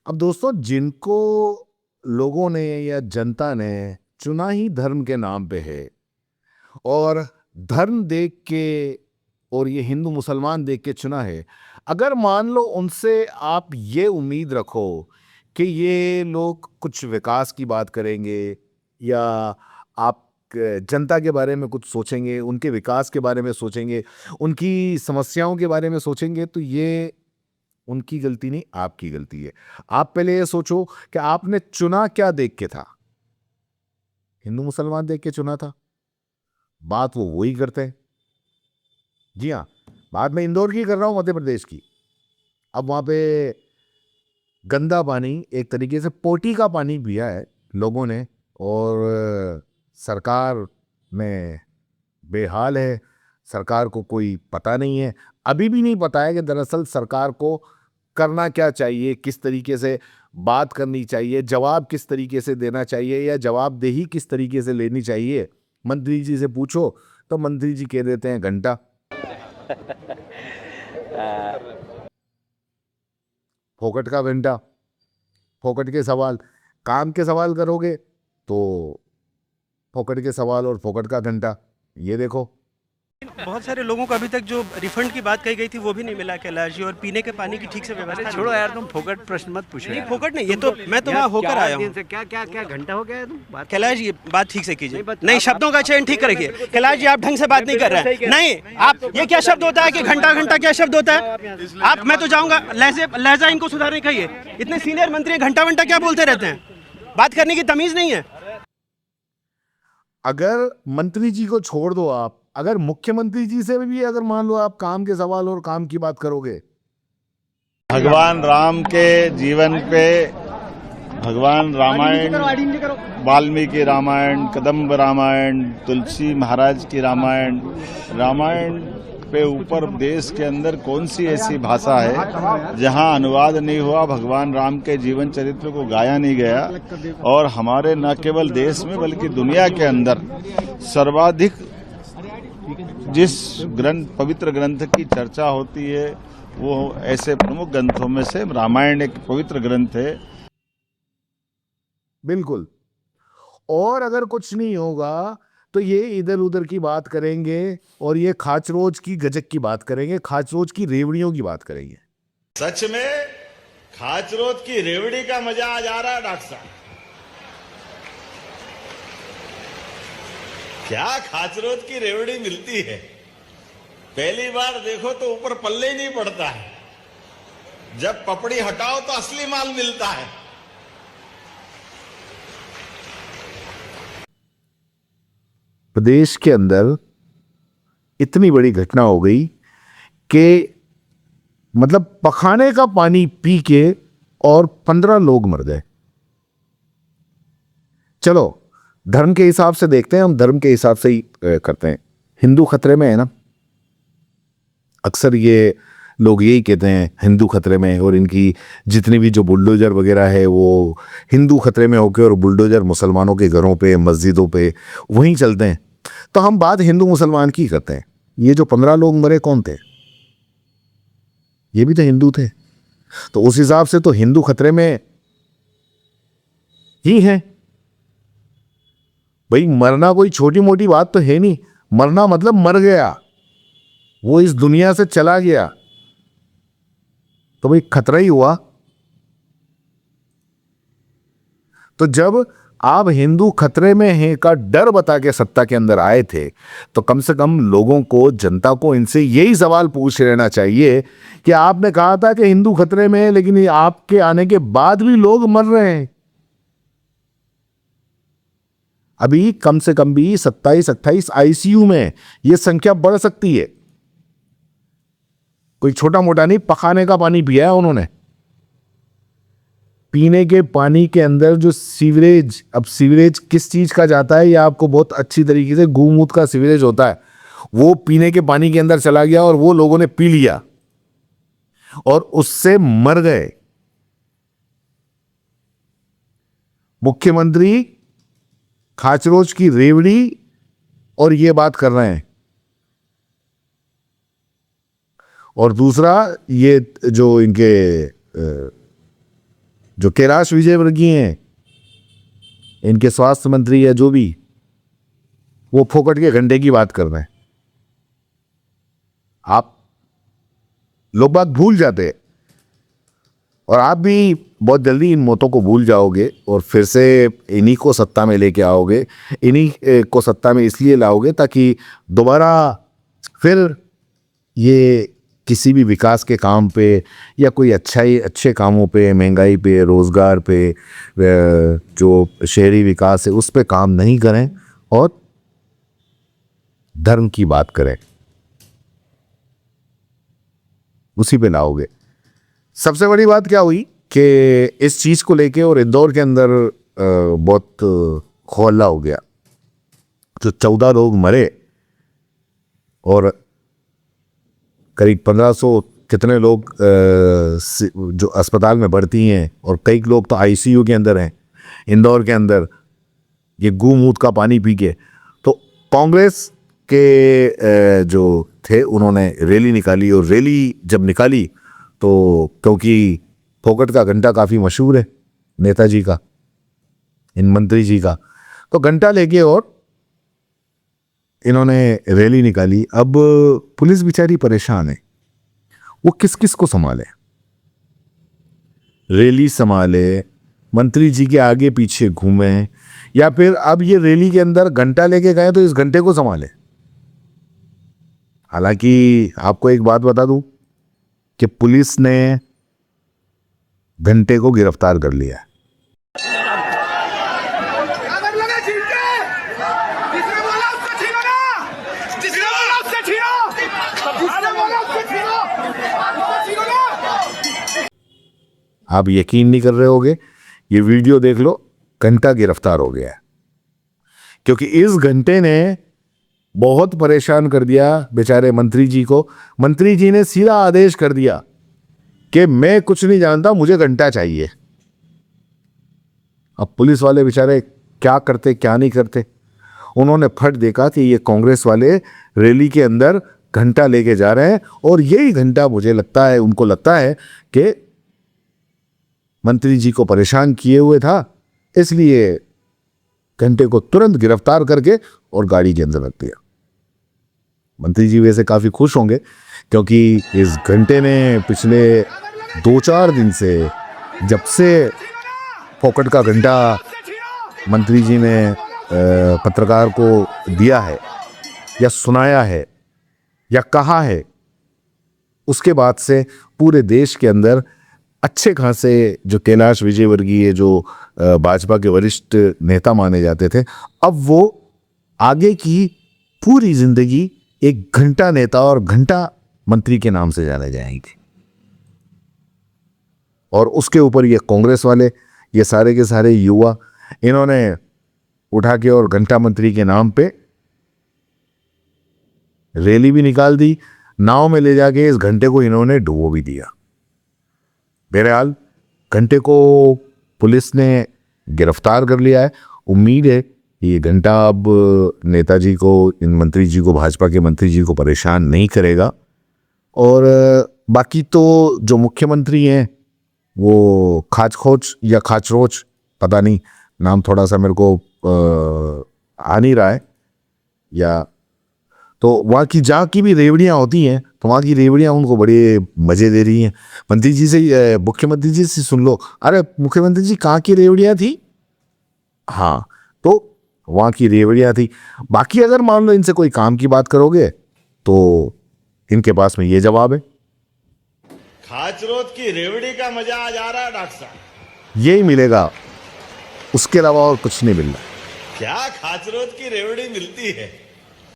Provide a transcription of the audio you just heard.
अब दोस्तों, जिनको लोगों ने या जनता ने चुना ही धर्म के नाम पे है, और धर्म देख के, और ये हिंदू मुसलमान देख के चुना है। अगर मान लो उनसे आप ये उम्मीद रखो कि ये लोग कुछ विकास की बात करेंगे, या आप जनता के बारे में कुछ सोचेंगे, उनके विकास के बारे में सोचेंगे, उनकी समस्याओं के बारे में सोचेंगे, तो ये उनकी गलती नहीं, आपकी गलती है। आप पहले ये सोचो कि आपने चुना क्या देख के था। हिंदू मुसलमान देख के चुना था, बात वो वही करते हैं। जी हाँ, बात मैं इंदौर की कर रहा हूं, मध्य प्रदेश की। अब वहां पे गंदा पानी, एक तरीके से पोटी का पानी पिया है लोगों ने, और सरकार में बेहाल है। सरकार को कोई पता नहीं है, अभी भी नहीं पता है कि दरअसल सरकार को करना क्या चाहिए, किस तरीके से बात करनी चाहिए, जवाब किस तरीके से देना चाहिए, या जवाबदेही किस तरीके से लेनी चाहिए। मंत्री जी से पूछो तो मंत्री जी कह देते हैं घंटा। फोकट का घंटा, फोकट के सवाल। काम के सवाल करोगे तो फोकट के सवाल और फोकट का घंटा। ये देखो, बहुत सारे लोगों को अभी तक जो रिफंड की बात कही गई थी वो भी नहीं मिला कैलाश जी, और पीने के पानी की ठीक से व्यवस्था छोड़ो यार, तुम फोकट प्रश्न मत पूछो नहीं, यार। फोकट नहीं, ये तो मैं तो वहाँ होकर आया हूँ। क्या क्या क्या घंटा हो गया है, तुम बात कैलाश जी बात ठीक से कीजिए, नहीं, बस नहीं आप- शब्दों का चयन ठीक रखिए। कैलाश जी आप ढंग से बात नहीं कर रहे हैं। नहीं, आप ये क्या शब्द होता है कि घंटा घंटा क्या शब्द होता है? आप, मैं तो जाऊंगा, लहजा इनको सुधारने कहिए। इतने सीनियर मंत्री हैं, घंटा घंटा क्या बोलते रहते हैं? बात करने की तमीज नहीं है। अगर मंत्री जी को छोड़ दो, आप अगर मुख्यमंत्री जी से भी अगर मान लो आप काम के सवाल और काम की बात करोगे, भगवान राम के जीवन पे भगवान रामायण, वाल्मीकि रामायण, कदम्ब रामायण, तुलसी महाराज की रामायण, रामायण पे ऊपर देश के अंदर कौन सी ऐसी भाषा है जहां अनुवाद नहीं हुआ, भगवान राम के जीवन चरित्र को गाया नहीं गया। और हमारे न केवल देश में बल्कि दुनिया के अंदर सर्वाधिक जिस ग्रंथ, पवित्र ग्रंथ की चर्चा होती है, वो ऐसे प्रमुख ग्रंथों में से रामायण एक पवित्र ग्रंथ है। बिल्कुल। और अगर कुछ नहीं होगा तो ये इधर उधर की बात करेंगे, और ये खाचरोज की गजक की बात करेंगे, खाचरोज की रेवड़ियों की बात करेंगे। सच में खाचरोद की रेवड़ी का मजा आ जा रहा है डॉक्टर साहब। क्या खाचरोद की रेवड़ी मिलती है, पहली बार देखो तो ऊपर पल्ले ही नहीं पड़ता है, जब पपड़ी हटाओ तो असली माल मिलता है। प्रदेश के अंदर इतनी बड़ी घटना हो गई कि मतलब पखाने का पानी पी के और 15 लोग मर गए। चलो धर्म के हिसाब से देखते हैं, हम धर्म के हिसाब से ही करते हैं। हिंदू खतरे में है ना, अक्सर ये लोग यही कहते हैं हिंदू खतरे में है, और इनकी जितनी भी जो बुलडोजर वगैरह है वो हिंदू खतरे में होके, और बुलडोजर मुसलमानों के घरों पे, मस्जिदों पे वहीं चलते हैं। तो हम बात हिंदू मुसलमान की करते हैं। ये जो 15 लोग मरे कौन थे? ये भी तो हिंदू थे। तो उस हिसाब से तो हिंदू खतरे में ही है भाई। मरना कोई छोटी मोटी बात तो है नहीं। मरना मतलब मर गया, वो इस दुनिया से चला गया, तो भाई खतरा ही हुआ। तो जब आप हिंदू खतरे में हैं का डर बता के सत्ता के अंदर आए थे, तो कम से कम लोगों को, जनता को इनसे यही सवाल पूछ लेना चाहिए कि आपने कहा था कि हिंदू खतरे में है, लेकिन आपके आने के बाद भी लोग मर रहे हैं। अभी कम से कम भी 27-28 आईसीयू में यह संख्या बढ़ सकती है। कोई छोटा मोटा नहीं, पखाने का पानी पिया है उन्होंने। पीने के पानी के अंदर जो सीवरेज, अब सीवरेज किस चीज का जाता है, यह आपको बहुत अच्छी तरीके से, गौमूत्र का सीवरेज होता है, वो पीने के पानी के अंदर चला गया और वो लोगों ने पी लिया और उससे मर गए। मुख्यमंत्री खाचरोज की रेवड़ी और ये बात कर रहे हैं, और दूसरा ये जो इनके जो कैलाश विजयवर्गीय हैं, इनके स्वास्थ्य मंत्री या जो भी, वो फोकट के घंटे की बात कर रहे हैं। आप लोग बात भूल जाते हैं और आप भी बहुत जल्दी इन मौतों को भूल जाओगे और फिर से इन्हीं को सत्ता में लेके आओगे। इन्हीं को सत्ता में इसलिए लाओगे ताकि दोबारा फिर ये किसी भी विकास के काम पे या कोई अच्छे कामों पे, महंगाई पे, रोज़गार पे, जो शहरी विकास है उस पे काम नहीं करें और धर्म की बात करें, उसी पे लाओगे। सबसे बड़ी बात क्या हुई कि इस चीज़ को लेके और इंदौर के अंदर बहुत हौला हो गया। जो 14 लोग मरे और करीब 1500 कितने लोग जो अस्पताल में भर्ती हैं और कई लोग तो आईसीयू के अंदर हैं इंदौर के अंदर, ये गूमूत का पानी पी के। तो कांग्रेस के जो थे उन्होंने रैली निकाली और रैली जब निकाली तो क्योंकि फोकट का घंटा काफ़ी मशहूर है नेताजी का, इन मंत्री जी का, तो घंटा लेके और इन्होंने रैली निकाली। अब पुलिस बेचारी परेशान है, वो किस किस को संभाले, रैली संभाले, मंत्री जी के आगे पीछे घूमे, या फिर अब ये रैली के अंदर घंटा लेके गए तो इस घंटे को संभाले। हालांकि आपको एक बात बता दूं कि पुलिस ने घंटे को गिरफ्तार कर लिया है। आप यकीन नहीं कर रहे होगे, ये वीडियो देख लो, घंटा गिरफ्तार हो गया है क्योंकि इस घंटे ने बहुत परेशान कर दिया बेचारे मंत्री जी को। मंत्री जी ने सीधा आदेश कर दिया कि मैं कुछ नहीं जानता, मुझे घंटा चाहिए। अब पुलिस वाले बेचारे क्या करते क्या नहीं करते। उन्होंने फट देखा कि ये कांग्रेस वाले रैली के अंदर घंटा लेके जा रहे हैं और यही घंटा मुझे लगता है, उनको लगता है कि मंत्री जी को परेशान किए हुए था, इसलिए घंटे को तुरंत गिरफ्तार करके और गाड़ी के अंदर रख दिया। मंत्री जी वैसे काफ़ी खुश होंगे क्योंकि इस घंटे ने पिछले 2-4 दिन से, जब से फोकट का घंटा मंत्री जी ने पत्रकार को दिया है या सुनाया है या कहा है, उसके बाद से पूरे देश के अंदर अच्छे खासे जो कैलाश विजयवर्गीय जो भाजपा के वरिष्ठ नेता माने जाते थे, अब वो आगे की पूरी जिंदगी एक घंटा नेता और घंटा मंत्री के नाम से जाने जाएंगे। और उसके ऊपर ये कांग्रेस वाले, ये सारे के सारे युवा, इन्होंने उठा के और घंटा मंत्री के नाम पे रैली भी निकाल दी, नाव में ले जाके इस घंटे को इन्होंने डुबो भी दिया। बहरहाल घंटे को पुलिस ने गिरफ्तार कर लिया है। उम्मीद है ये घंटा अब नेताजी को, इन मंत्री जी को, भाजपा के मंत्री जी को परेशान नहीं करेगा। और बाकी तो जो मुख्यमंत्री हैं वो खाचखोच या खाचरोच, पता नहीं, नाम थोड़ा सा मेरे को आ नहीं रहा है, या तो वहाँ की जहाँ की भी रेवड़ियाँ होती हैं तो वहाँ की रेवड़ियाँ उनको बड़े मज़े दे रही हैं। मंत्री जी से, मुख्यमंत्री जी से सुन लो, अरे मुख्यमंत्री जी कहाँ की रेवड़ियाँ थी? हाँ, तो वहाँ की रेवड़ियाँ थी। बाकी अगर मान लो इनसे कोई काम की बात करोगे तो इनके पास में ये जवाब है, खाचरोद की रेवड़ी का मजा आज आ रहा है डॉक्टर साहब, यही मिलेगा, उसके अलावा और कुछ नहीं मिलना। क्या खाचरोद की रेवड़ी मिलती है?